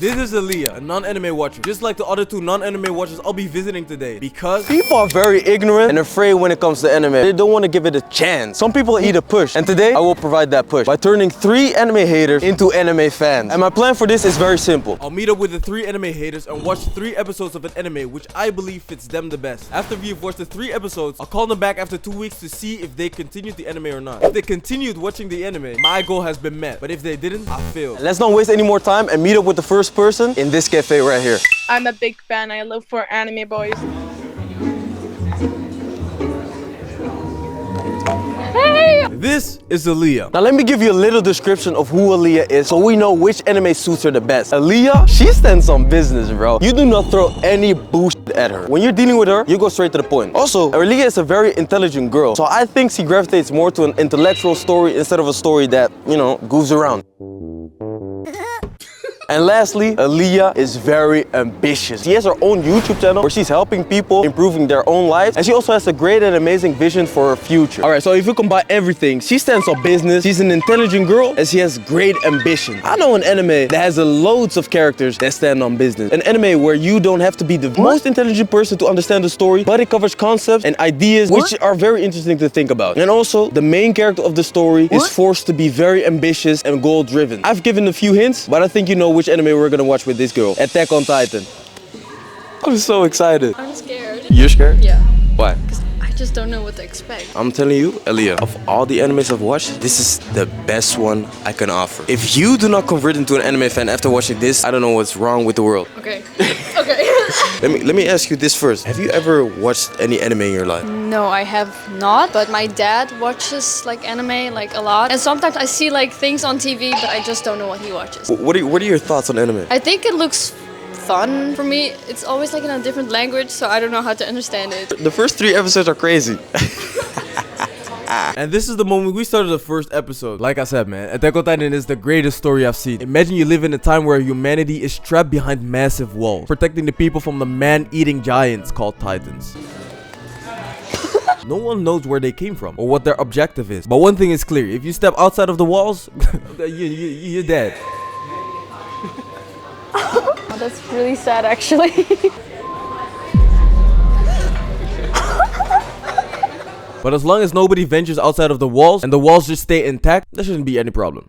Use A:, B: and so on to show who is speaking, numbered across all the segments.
A: This is Aaliyah, a non-anime watcher. Just like the other two non-anime watchers I'll be visiting today, because
B: people are very ignorant and afraid when it comes to anime. They don't want to give it a chance. Some people need a push, and today I will provide that push by turning 3 anime haters into anime fans. And my plan for this is very simple.
A: I'll meet up with the 3 anime haters and watch 3 episodes of an anime which I believe fits them the best. After we have watched the 3 episodes, I'll call them back after 2 weeks to see if they continued the anime or not. If they continued watching the anime, my goal has been met. But if they didn't, I failed.
B: And let's not waste any more time and meet up with the first person in this cafe right here.
C: I'm a big fan. I look for anime boys. Hey!
A: This is Aaliyah.
B: Now let me give you a little description of who Aaliyah is so we know which anime suits her the best. Aaliyah, she stands on business, bro. You do not throw any bullshit at her. When you're dealing with her, you go straight to the point. Also, Aaliyah is a very intelligent girl, so I think she gravitates more to an intellectual story instead of a story that, you know, goofs around. And lastly, Aaliyah is very ambitious. She has her own YouTube channel where she's helping people improving their own lives. And she also has a great and amazing vision for her future. Alright, so if you combine everything, she stands on business, she's an intelligent girl, and she has great ambition. I know an anime that has loads of characters that stand on business. An anime where you don't have to be the most intelligent person to understand the story, but it covers concepts and ideas which are very interesting to think about. And also, the main character of the story is forced to be very ambitious and goal-driven. I've given a few hints, but I think you know which anime we're gonna watch with this girl. Attack on Titan. I'm so excited.
D: I'm scared.
B: You're scared?
D: Yeah.
B: Why?
D: Because I just don't know what to expect.
B: I'm telling you, Aaliyah, of all the animes I've watched, this is the best one I can offer. If you do not convert into an anime fan after watching this, I don't know what's wrong with the world.
D: Okay. Okay.
B: Let me ask you this first. Have you ever watched any anime in your life?
D: No, I have not. But my dad watches like anime like a lot. And sometimes I see like things on TV, but I just don't know what he watches.
B: What are your thoughts on anime?
D: I think it looks fun for me. It's always like in a different language, so I don't know how to understand it.
B: The first 3 episodes are crazy.
A: And this is the moment we started the first episode. Like I said, man, Attack on Titan is the greatest story I've seen. Imagine you live in a time where humanity is trapped behind massive walls, protecting the people from the man-eating giants called Titans. No one knows where they came from or what their objective is. But one thing is clear, if you step outside of the walls, you're dead.
D: Oh, that's really sad actually.
A: But as long as nobody ventures outside of the walls and the walls just stay intact, there shouldn't be any problem.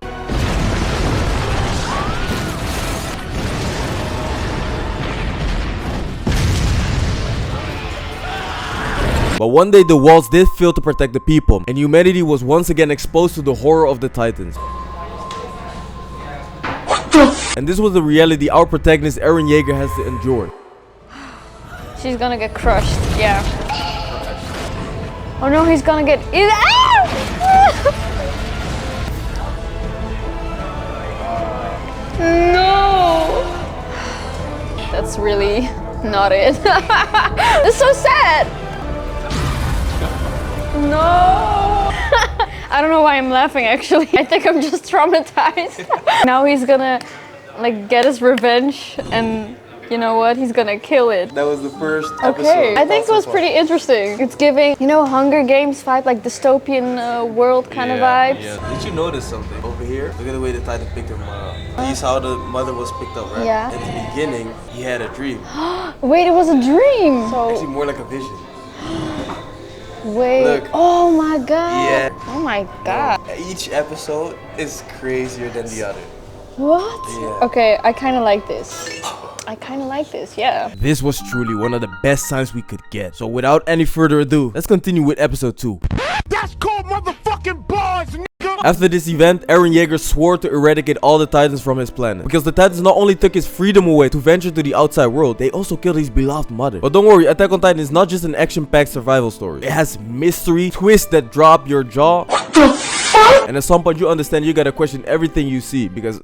A: But one day the walls did fail to protect the people, and humanity was once again exposed to the horror of the Titans. And this was the reality our protagonist Eren Yeager has to endure.
D: She's gonna get crushed, yeah. Oh no, he's gonna get... No! That's really not it. It's so sad! No! I don't know why I'm laughing actually. I think I'm just traumatized. Now he's gonna like get his revenge and you know what? He's gonna kill it.
B: That was the first episode.
D: Okay, I think it was pretty interesting. It's giving, you know, Hunger Games vibe, like dystopian world kind of vibes.
A: Yeah. Did you notice something over here? Look at the way the Titan picked him up. You saw the mother was picked up, right?
D: Yeah.
A: In the beginning, he had a dream.
D: Wait, it was a dream.
A: Actually,
D: So
A: more like a vision.
D: wait.
A: Look.
D: Oh my god.
A: Yeah.
D: Oh my god.
A: Each episode is crazier than the other.
D: What?
A: Yeah.
D: Okay, I kind of like this. I kind of like this, yeah.
A: This was truly one of the best signs we could get. So without any further ado, let's continue with episode 2.
E: That's called motherfucking bars, nigga!
A: After this event, Eren Yeager swore to eradicate all the Titans from his planet. Because the Titans not only took his freedom away to venture to the outside world, they also killed his beloved mother. But don't worry, Attack on Titan is not just an action-packed survival story. It has mystery, twists that drop your jaw. And at some point you understand you gotta question everything you see because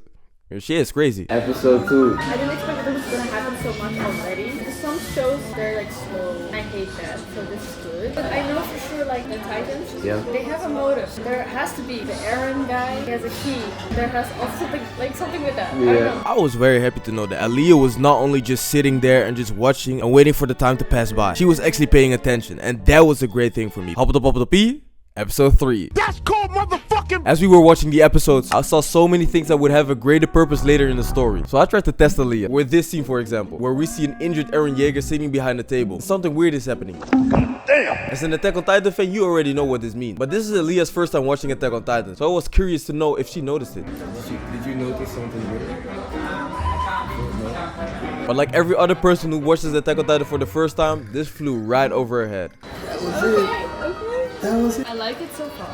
A: your shit is crazy. Episode 2.
F: I didn't expect it was gonna happen so much already. Because some shows, they're like slow. I hate that, so this is good. But I know for sure, like the Titans, they have a motive. There has to be. The Eren guy, he has a key. There has also something with that. I don't know.
A: I was very happy to know that Aaliyah was not only just sitting there and just watching and waiting for the time to pass by. She was actually paying attention, and that was a great thing for me. Hop the pop the pee. Episode 3.
E: That's called motherfucking.
A: As we were watching the episodes, I saw so many things that would have a greater purpose later in the story. So I tried to test Aaliyah. With this scene, for example, where we see an injured Eren Yeager sitting behind the table. Something weird is happening. Damn! As an Attack on Titan fan, you already know what this means. But this is Aaliyah's first time watching Attack on Titan, so I was curious to know if she noticed it. Did you notice something weird? But like every other person who watches Attack on Titan for the first time, this flew right over her head.
G: That was it. That was it.
F: I like it so far.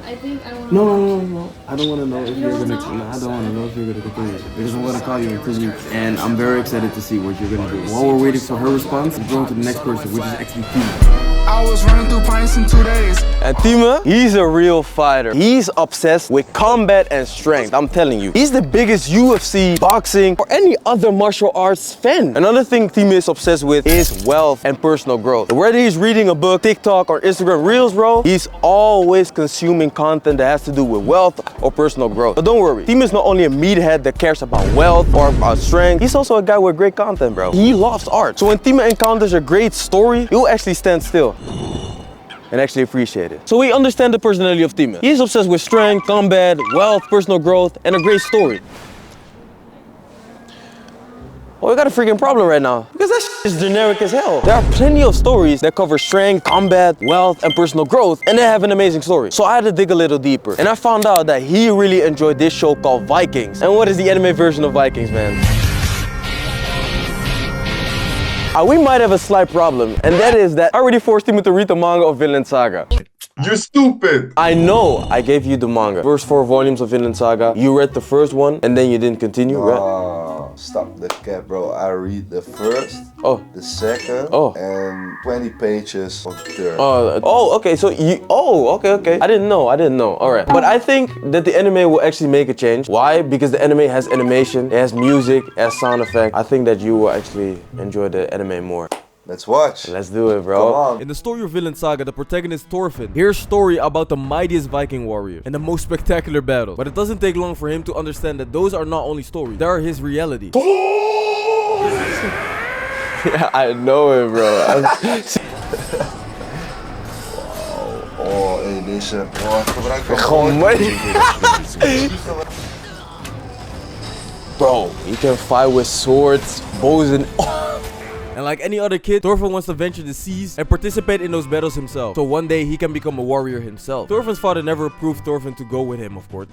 F: I think I want.
G: No. I don't want to know if you're gonna. No, I don't want to know if you're gonna continue because I'm gonna call you in 2 weeks, and I'm very excited to see what you're gonna do. While we're waiting for her response, we're going to the next person, which is actually Tima.
H: I was running through pints in 2 days.
B: And Tima, he's a real fighter. He's obsessed with combat and strength. I'm telling you, he's the biggest UFC, boxing, or any other martial arts fan. Another thing Tima is obsessed with is wealth and personal growth. Whether he's reading a book, TikTok, or Instagram Reels, bro, he's always consuming content that has to do with wealth or personal growth. But don't worry, Tima is not only a meathead that cares about wealth or about strength, he's also a guy with great content, bro. He loves art. So when Tima encounters a great story, he'll actually stand still and actually appreciate it. So we understand the personality of Tima. He's obsessed with strength, combat, wealth, personal growth, and a great story. Oh, we got a freaking problem right now. Because that shit is generic as hell. There are plenty of stories that cover strength, combat, wealth, and personal growth, and they have an amazing story. So I had to dig a little deeper. And I found out that he really enjoyed this show called Vikings. And what is the anime version of Vikings, man? We might have a slight problem, and that is that I already forced him to read the manga of Vinland Saga.
I: You're stupid!
B: I know I gave you the manga. First 4 volumes of Vinland Saga. You read the first one, and then you didn't continue, right?
I: Oh, stop the cap, bro. I read the first, the second, and 20 pages of the third.
B: Okay, so you, okay. I didn't know, all right. But I think that the anime will actually make a change. Why? Because the anime has animation, it has music, it has sound effects. I think that you will actually enjoy the anime more.
I: Let's watch.
B: Let's do it, bro.
I: Come on.
A: In the story of Vinland Saga, the protagonist Thorfinn hears a story about the mightiest Viking warrior and the most spectacular battles. But it doesn't take long for him to understand that those are not only stories, they are his reality.
B: Yeah, I know it, bro.
I: Hey, deze. Gebruik
B: Gewoon Bro, you can fight with swords, bows, and
A: And like any other kid, Thorfinn wants to venture the seas and participate in those battles himself. So one day he can become a warrior himself. Thorfinn's father never approved Thorfinn to go with him, of course.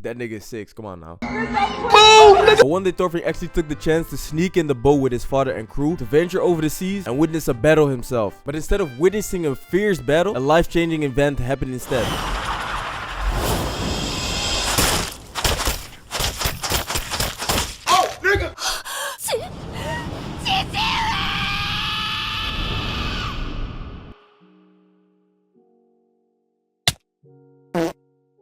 A: That nigga is 6, come on now. Boom! But one day Thorfinn actually took the chance to sneak in the boat with his father and crew to venture over the seas and witness a battle himself. But instead of witnessing a fierce battle, a life-changing event happened instead.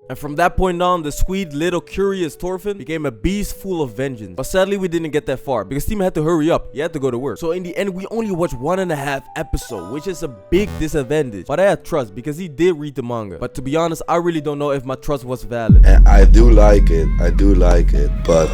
A: And from that point on, the sweet little curious Thorfinn became a beast full of vengeance. But sadly we didn't get that far because Tima had to hurry up, he had to go to work. So in the end we only watched 1.5 episodes, which is a big disadvantage. But I had trust because he did read the manga. But to be honest, I really don't know if my trust was valid.
I: And I do like it, but...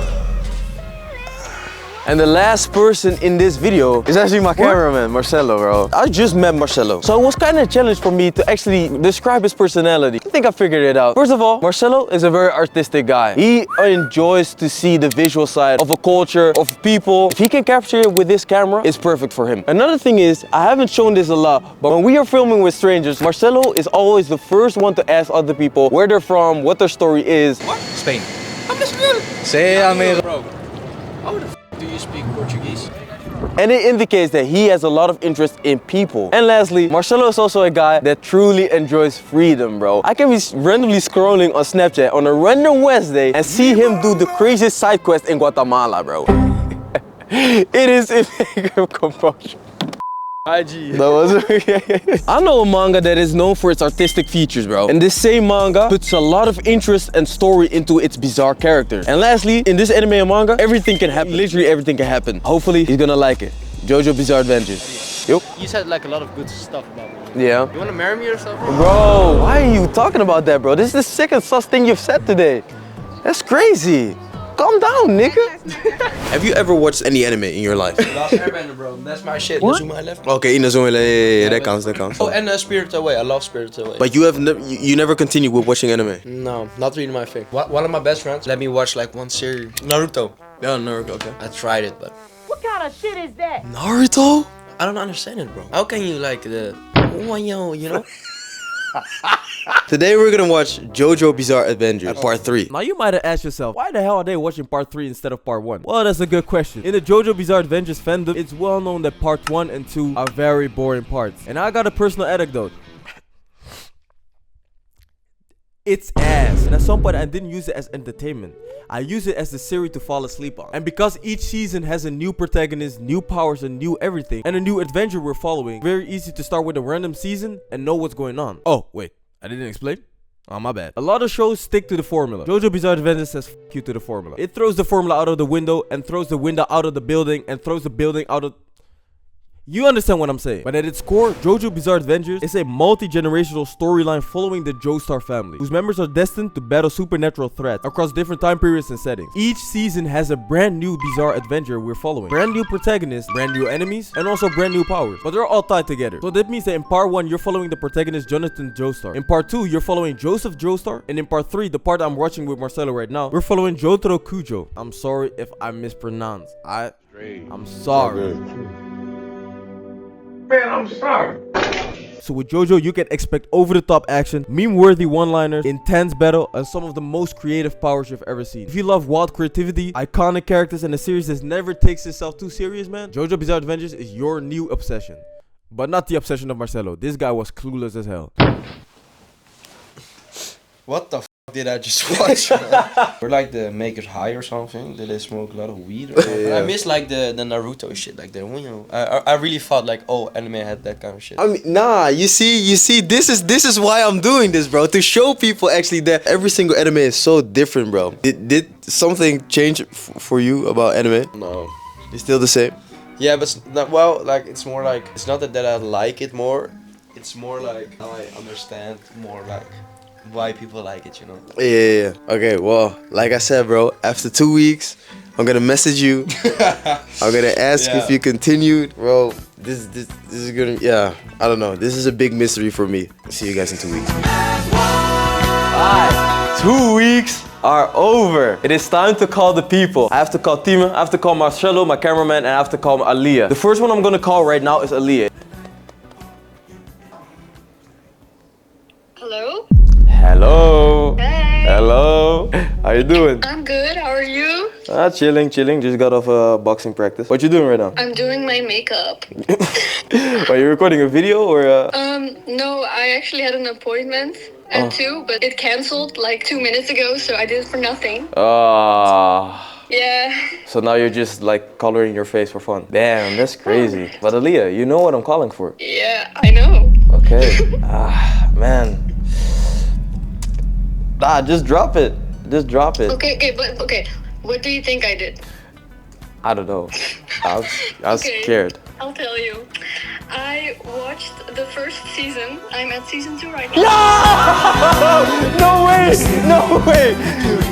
B: And the last person in this video is actually my cameraman, Marcelo, bro. I just met Marcelo. So it was kind of a challenge for me to actually describe his personality. I think I figured it out. First of all, Marcelo is a very artistic guy. He enjoys to see the visual side of a culture, of people. If he can capture it with this camera, it's perfect for him. Another thing is, I haven't shown this a lot, but when we are filming with strangers, Marcelo is always the first one to ask other people where they're from, what their story is.
J: What? Spain. Say, amigo. Bro, how the f do you speak Portuguese?
B: And it indicates that he has a lot of interest in people. And lastly, Marcelo is also a guy that truly enjoys freedom, bro. I can be randomly scrolling on Snapchat on a random Wednesday and see him do the craziest side quest in Guatemala, bro. It is a composure. IG. That was I know a manga that is known for its artistic features, bro. And this same manga puts a lot of interest and story into its bizarre characters. And lastly, in this anime and manga, everything can happen. Literally everything can happen. Hopefully, he's gonna like it. Jojo Bizarre Adventures. Yep.
J: You said like a lot of good stuff about me.
B: Yeah.
J: You wanna marry me or something?
B: Bro, why are you talking about that, bro? This is the second sus thing you've said today. That's crazy. calm down, nigga. Have you ever watched any anime in your life?
J: Last Airbender, bro. That's my shit. Inazuma 11.
B: Okay, Inazuma, yeah, that counts, that counts.
J: Oh, and Spirited Away. I love Spirited Away.
B: But you have you never continued with watching anime?
J: No, not really my thing. One of my best friends let me watch like one series. Naruto.
B: Yeah, Naruto, okay.
J: I tried it, but...
F: What kind of shit is that?
B: Naruto?
J: I don't understand it, bro. How can you like the... you know?
B: Today we're gonna watch Jojo Bizarre Adventures Part 3.
A: Now you might have asked yourself, why the hell are they watching Part 3 instead of Part 1? Well, that's a good question. In the Jojo Bizarre Adventures fandom, it's well known that Part 1 and 2 are very boring parts. And I got a personal anecdote. It's ass. And at some point I didn't use it as entertainment. I use it as the series to fall asleep on. And because each season has a new protagonist, new powers, and new everything, and a new adventure we're following, very easy to start with a random season and know what's going on. Oh, wait. I didn't explain? Oh, my bad. A lot of shows stick to the formula. Jojo Bizarre Adventures says f you to the formula. It throws the formula out of the window and throws the window out of the building and throws the building out of... You understand what I'm saying. But at its core, Jojo Bizarre Adventures is a multi-generational storyline following the Joestar family, whose members are destined to battle supernatural threats across different time periods and settings. Each season has a brand new bizarre adventure we're following, brand new protagonists, brand new enemies, and also brand new powers. But they're all tied together. So that means that in part 1, you're following the protagonist Jonathan Joestar. In part 2, you're following Joseph Joestar. And in part 3, the part I'm watching with Marcelo right now, we're following Jotaro Kujo. I'm sorry if I mispronounce. I'm sorry.
E: Man, I'm sorry.
A: So with Jojo, you can expect over-the-top action, meme-worthy one-liners, intense battle, and some of the most creative powers you've ever seen. If you love wild creativity, iconic characters, and a series that never takes itself too serious, man, Jojo Bizarre Adventures is your new obsession. But not the obsession of Marcelo. This guy was clueless as hell.
J: What the f did I just watch? We're like the makers high or something. Did they smoke a lot of weed? Or something? I miss like the Naruto shit. Like the I really thought like, oh, anime had that kind of shit.
B: I mean, nah, you see, this is why I'm doing this, bro. To show people actually that every single anime is so different, bro. Did something change for you about anime?
J: No.
B: It's still the same?
J: Yeah, but well, like it's more like, it's not that I like it more. It's more like how I understand more like why people like it, you know?
B: Yeah. Okay, well, like I said, bro, after 2 weeks, I'm gonna message you. I'm gonna ask if you continued. Bro, this is gonna, yeah, I don't know. This is a big mystery for me. See you guys in 2 weeks. Alright, 2 weeks are over. It is time to call the people. I have to call Tima, I have to call Marcelo, my cameraman, and I have to call Aliyah. The first one I'm gonna call right now is Aliyah.
K: Hello?
B: Hello.
K: Hey.
B: Hello. How you doing?
K: I'm good. How are you?
B: Chilling. Just got off boxing practice. What you doing right now?
K: I'm doing my makeup.
B: Are you recording a video or?
K: No, I actually had an appointment at 2, but it canceled like 2 minutes ago, so I did it for nothing. Yeah.
B: So now you're just like coloring your face for fun. Damn, that's crazy. But Aliyah, you know what I'm calling for.
K: Yeah, I know.
B: Okay. Man. Just drop it. Just drop it.
K: Okay, but what do you think I did?
B: I don't know. I was scared.
K: I'll tell you. I watched the first season. I'm at season 2 right now.
B: No way! No way!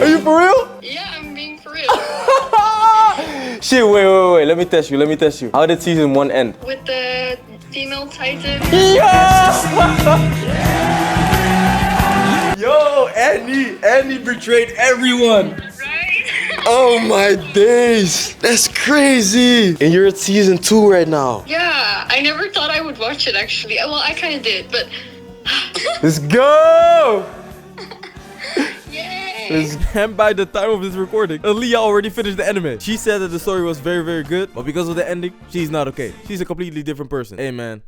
B: Are you for real?
K: Yeah, I'm being for real.
B: Shit, wait. Let me test you. How did season 1 end?
K: With the female titan.
B: Yo, Annie betrayed everyone.
K: Right?
B: Oh my days. That's crazy. And you're at season 2 right now.
K: Yeah, I never thought I would watch it actually. Well, I kind of did, but...
B: Let's go!
K: Yay!
A: And by the time of this recording, Aliyah already finished the anime. She said that the story was very, very good, but because of the ending, she's not okay. She's a completely different person. Hey, man.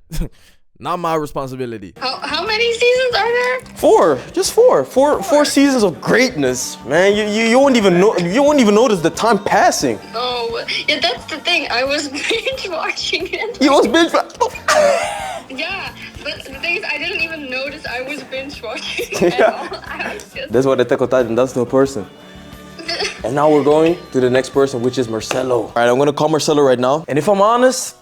A: Not my responsibility.
K: How many seasons are there?
B: 4, just 4. Four seasons of greatness, man. You won't even know. You won't even notice the time passing.
K: Oh, yeah, that's the thing. I was binge watching it.
B: You was binge.
K: Yeah, but the thing is, I didn't even notice I was binge watching at all. I was just...
B: That's what Attack on Titan does to a person. And now we're going to the next person, which is Marcelo. All right, I'm gonna call Marcelo right now. And if I'm honest,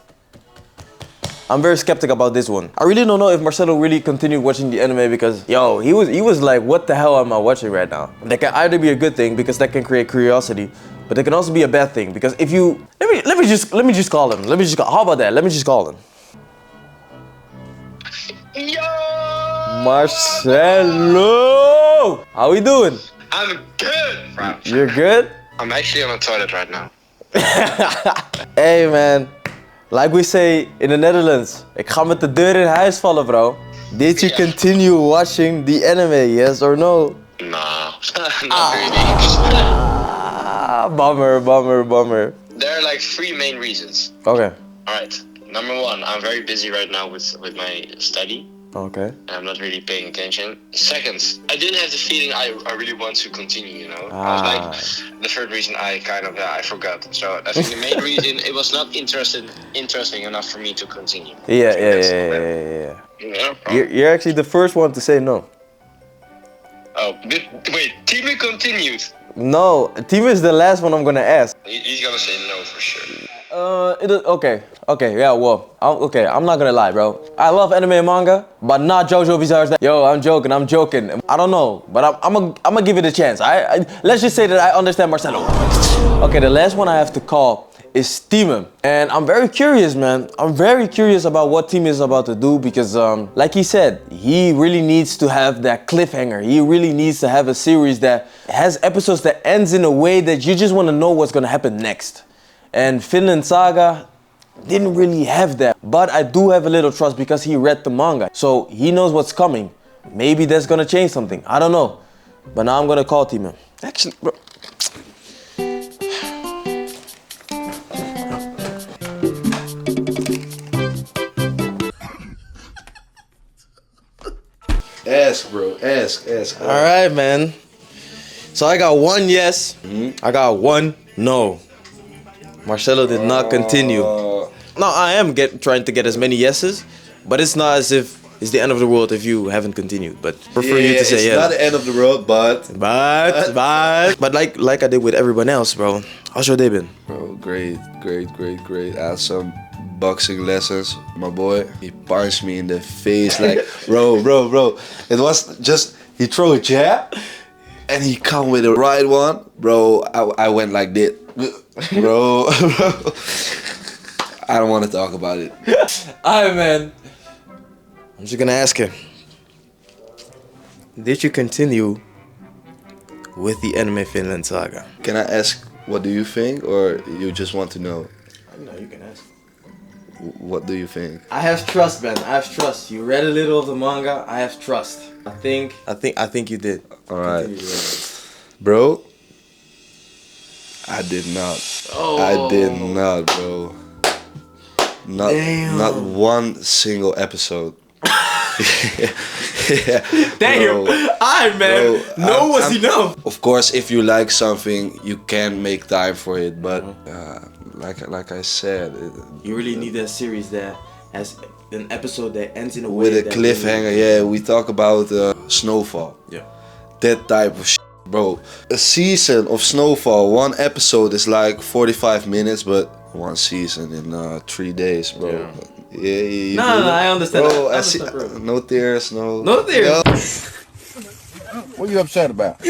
B: I'm very skeptic about this one. I really don't know if Marcelo really continued watching the anime because, yo, he was like, what the hell am I watching right now? That can either be a good thing because that can create curiosity, but it can also be a bad thing because if you let me just call him. How about that? Let me just call him.
L: Yo!
B: Marcelo! How we doing?
L: I'm good, bro.
B: You're good?
L: I'm actually on the toilet right now.
B: Hey man, like we say in the Netherlands, ik ga met de deur in huis vallen, bro. Did you continue watching the anime, yes or no?
L: Nah, not really.
B: Bummer.
L: There are like 3 main reasons.
B: Okay.
L: Alright, number 1, I'm very busy right now with my study.
B: Okay.
L: And I'm not really paying attention. Second, I didn't have the feeling I really want to continue, you know? I was like, the third reason I forgot. So I think the main reason, it was not interesting enough for me to continue.
B: Yeah. You're actually the first one to say no.
L: Oh, wait, Timmy continued.
B: No, Team is the last one I'm gonna ask.
L: He's gonna say no for sure.
B: Okay, yeah, well, I'm not gonna lie, bro. I love anime and manga, but not Jojo Bizarre's. Yo, I'm joking. I don't know, but I'm gonna give it a chance. Let's just say that I understand Marcelo. Okay, the last one I have to call is Team, and I'm very curious, man. I'm very curious about what Team is about to do because, like he said, he really needs to have that cliffhanger. He really needs to have a series that has episodes that ends in a way that you just want to know what's gonna happen next. And Vinland Saga didn't really have that, but I do have a little trust because he read the manga, so he knows what's coming. Maybe that's gonna change something. I don't know, but now I'm gonna call Team. Actually, bro.
I: Ask, bro. Ask.
B: All right, man. So I got 1 yes. I got 1 no. Marcelo did not continue. No, I am trying to get as many yeses, but it's not as if it's the end of the world if you haven't continued. But prefer you to say yes.
I: It's not the end of the world, but
B: like I did with everyone else, bro. How's your day been?
I: Bro, great. I had some boxing lessons. My boy, he punched me in the face like, bro. It was just he threw a jab, and he come with the right one, bro. I went like this. Bro, I don't want to talk about it.
B: Alright, man. I'm just gonna ask him. Did you continue with the anime Vinland Saga?
I: Can I ask what do you think, or you just want to know?
B: No, you can ask.
I: What do you think?
B: I have trust, man. I have trust. You read a little of the manga. I have trust. I think you did.
I: All right, bro. I did not. I did not, bro. Not one single episode.
B: Damn. Alright, man. No was enough.
I: Of course, if you like something, you can make time for it. But like I said,
B: you really need a series that has an episode that ends in a way
I: with a cliffhanger. Yeah, we talk about Snowfall.
B: Yeah.
I: That type of shit. Bro, a season of Snowfall, 1 episode is like 45 minutes, but 1 season in 3 days, bro. Yeah.
B: No, I understand.
I: Bro, I see. No tears, no.
B: No tears.
E: What are you upset about?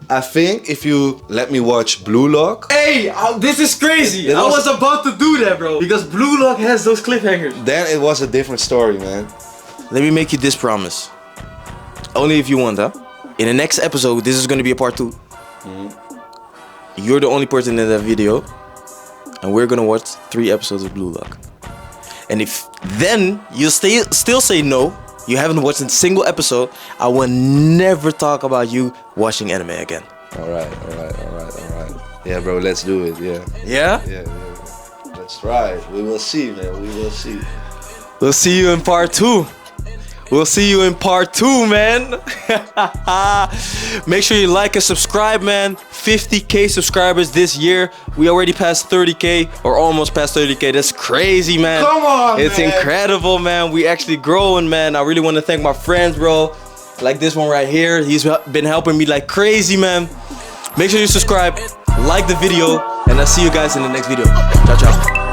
I: I think if you let me watch Blue Lock.
B: Hey, this is crazy. I was about to do that, bro, because Blue Lock has those cliffhangers.
I: Then it was a different story, man.
B: Let me make you this promise. Only if you want, huh? In the next episode, this is gonna be a part 2. You're the only person in that video, and we're gonna watch 3 episodes of Blue Lock. And if then you still say no, you haven't watched a single episode, I will never talk about you watching anime again.
I: All right. Yeah, bro, let's do it. Yeah.
B: Yeah?
I: Yeah. Let's try it. We will see, man. We will see.
B: We'll see you in part 2. We'll see you in part 2, man. Make sure you like and subscribe, man. 50K subscribers this year. We already passed 30K, or almost past 30K. That's crazy, man.
E: Come on,
B: It's incredible, man. We actually growing, man. I really want to thank my friends, bro. Like this one right here. He's been helping me like crazy, man. Make sure you subscribe, like the video, and I'll see you guys in the next video. Ciao, ciao.